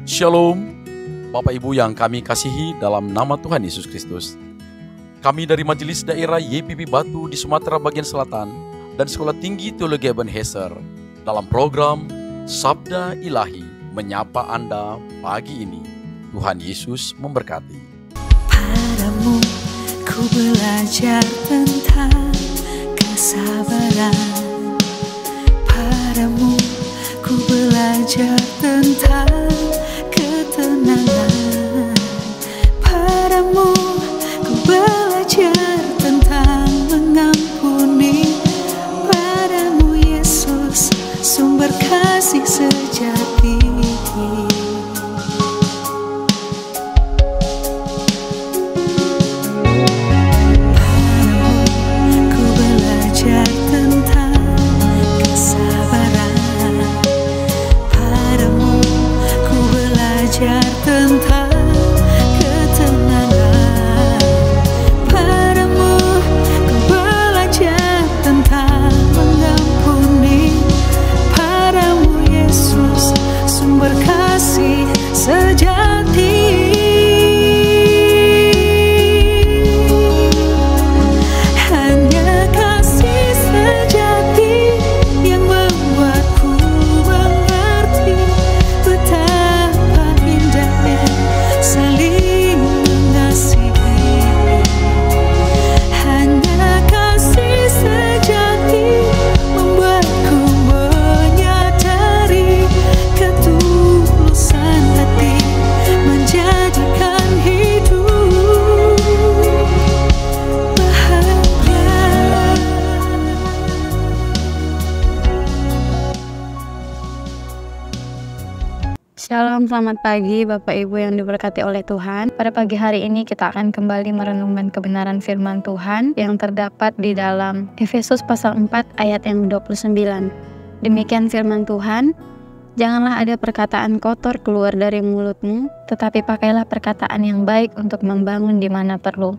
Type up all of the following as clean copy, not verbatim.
Shalom, Bapak Ibu yang kami kasihi dalam nama Tuhan Yesus Kristus. Kami dari Majelis Daerah YPP Batu di Sumatera Bagian Selatan dan Sekolah Tinggi Teologi Ebenezer dalam program Sabda Ilahi menyapa Anda pagi ini. Tuhan Yesus memberkati. Padamu ku belajar tentang kesabaran. Padamu ku belajar tentang ketenangan. Padamu ku belajar tentang mengampuni. Padamu Yesus sumber kasih sejati. Shalom, selamat pagi Bapak Ibu yang diberkati oleh Tuhan. Pada pagi hari ini kita akan kembali merenungkan kebenaran firman Tuhan yang terdapat di dalam Efesus pasal 4 ayat yang 29. Demikian firman Tuhan, janganlah ada perkataan kotor keluar dari mulutmu, tetapi pakailah perkataan yang baik untuk membangun di mana perlu.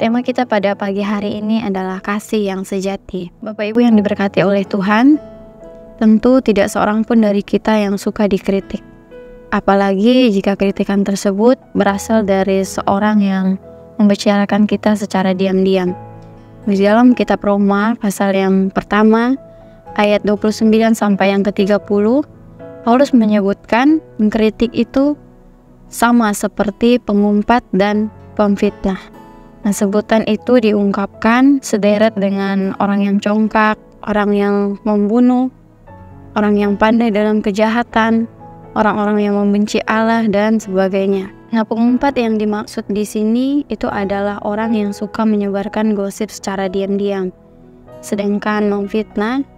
Tema kita pada pagi hari ini adalah kasih yang sejati. Bapak Ibu yang diberkati oleh Tuhan, tentu tidak seorang pun dari kita yang suka dikritik. Apalagi jika kritikan tersebut berasal dari seorang yang membicarakan kita secara diam-diam. Di dalam kitab Roma pasal yang pertama ayat 29 sampai yang ke-30, Paulus menyebutkan mengkritik itu sama seperti pengumpat dan pemfitnah. Nah, sebutan itu diungkapkan sederet dengan orang yang congkak, orang yang membunuh, orang yang pandai dalam kejahatan, orang-orang yang membenci Allah, dan sebagainya. Nah, pengumpat yang dimaksud di sini itu adalah orang yang suka menyebarkan gosip secara diam-diam. Sedangkan memfitnah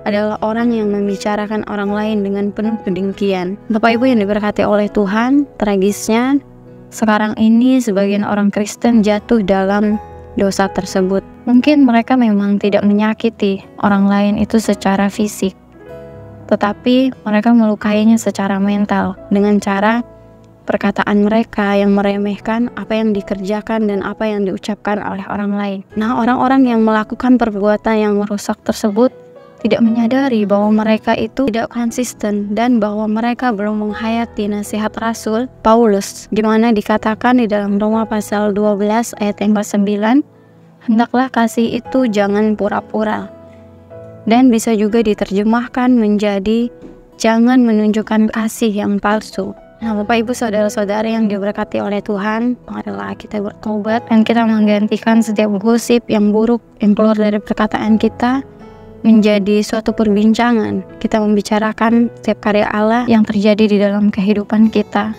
adalah orang yang membicarakan orang lain dengan penuh kedengkian. Bapak Ibu yang diberkati oleh Tuhan, tragisnya sekarang ini sebagian orang Kristen jatuh dalam dosa tersebut. Mungkin mereka memang tidak menyakiti orang lain itu secara fisik, tetapi mereka melukainya secara mental dengan cara perkataan mereka yang meremehkan apa yang dikerjakan dan apa yang diucapkan oleh orang lain. Nah, orang-orang yang melakukan perbuatan yang merusak tersebut tidak menyadari bahwa mereka itu tidak konsisten dan bahwa mereka belum menghayati nasihat Rasul Paulus, di mana dikatakan di dalam Roma pasal 12 ayat yang ke-9, hendaklah kasih itu jangan pura-pura. Dan bisa juga diterjemahkan menjadi jangan menunjukkan kasih yang palsu. Nah, Bapak Ibu saudara-saudara yang diberkati oleh Tuhan, marilah kita bertobat dan kita menggantikan setiap gosip yang buruk yang keluar dari perkataan kita menjadi suatu perbincangan. Kita membicarakan setiap karya Allah yang terjadi di dalam kehidupan kita,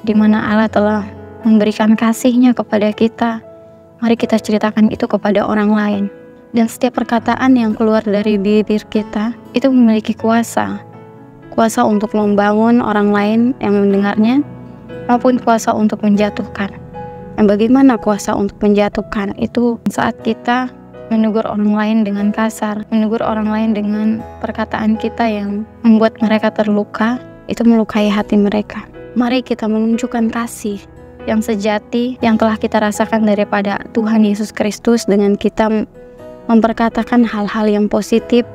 di mana Allah telah memberikan kasih-Nya kepada kita. Mari kita ceritakan itu kepada orang lain. Dan setiap perkataan yang keluar dari bibir kita itu memiliki kuasa untuk membangun orang lain yang mendengarnya, maupun kuasa untuk menjatuhkan. Dan bagaimana kuasa untuk menjatuhkan? Itu saat kita menegur orang lain dengan kasar, menegur orang lain dengan perkataan kita yang membuat mereka terluka, itu melukai hati mereka. Mari kita menunjukkan kasih yang sejati yang telah kita rasakan daripada Tuhan Yesus Kristus dengan kita memperkatakan hal-hal yang positif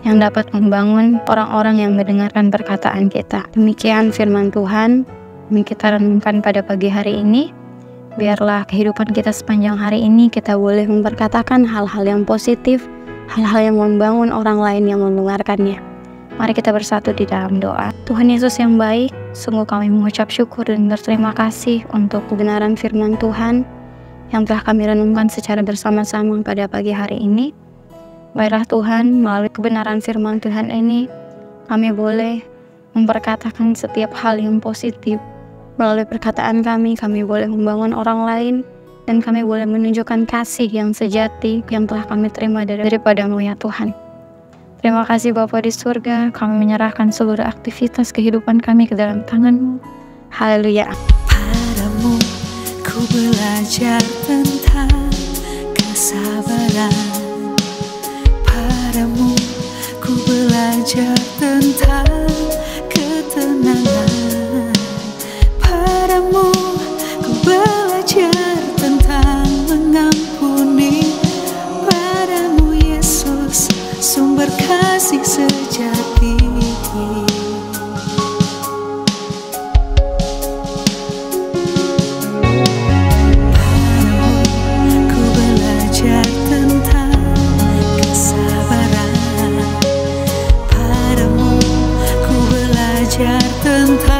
yang dapat membangun orang-orang yang mendengarkan perkataan kita. Demikian firman Tuhan yang kita renungkan pada pagi hari ini. Biarlah kehidupan kita sepanjang hari ini kita boleh memperkatakan hal-hal yang positif, hal-hal yang membangun orang lain yang mendengarkannya. Mari kita bersatu di dalam doa. Tuhan Yesus yang baik, sungguh kami mengucap syukur dan berterima kasih untuk kebenaran firman Tuhan yang telah kami renungkan secara bersama-sama pada pagi hari ini. Baiklah Tuhan, melalui kebenaran firman Tuhan ini, kami boleh memperkatakan setiap hal yang positif. Melalui perkataan kami boleh membangun orang lain, dan kami boleh menunjukkan kasih yang sejati yang telah kami terima daripada-Mu ya Tuhan. Terima kasih Bapa di surga, kami menyerahkan seluruh aktivitas kehidupan kami ke dalam tangan-Mu. Haleluya. Padamu ku belajar tentang kesabaran. Padamu ku belajar tentang ketenangan. Padamu ku belajar tentang mengampuni. Padamu Yesus, sumber kasih sejati. Padamu ku belajar tentang kesabaran. Padamu ku belajar tentang